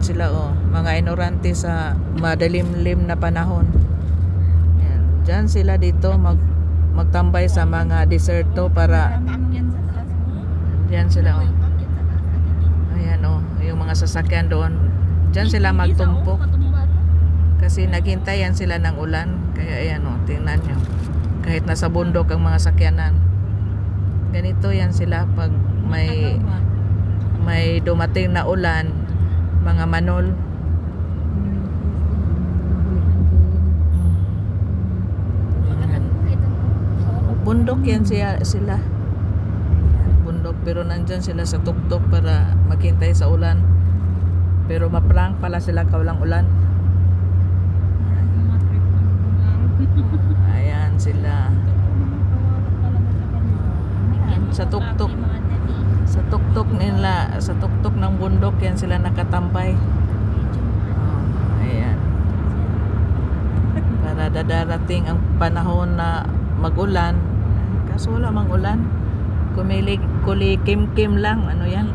sila, oh. Mga inorante sa madilimlim na panahon. Yan. Diyan sila dito magtambay sa mga deserto para diyan sila, oh. Ayan, oh, yung mga sasakyan doon. Diyan sila magtumpok. Kasi naghintayan sila ng ulan. Kaya ayan, oh, tingnan nyo. Kahit nasa bundok ang mga sakyanan. Ganito yan sila pag may dumating na ulan, mga manol. Bundok yan sila. Bundok, pero nandyan sila sa tuktok para maghintay sa ulan. Pero maprank pala sila kawalang ulan. Ayan sila. Ayan, sa tuktok. Sa tuktok nila, sa tuktok ng bundok yan sila nakatambay. Oh, ayan. Para darating ang panahon na magulan. Kaso wala mang ulan. Kulikim-kim lang. Ano yan?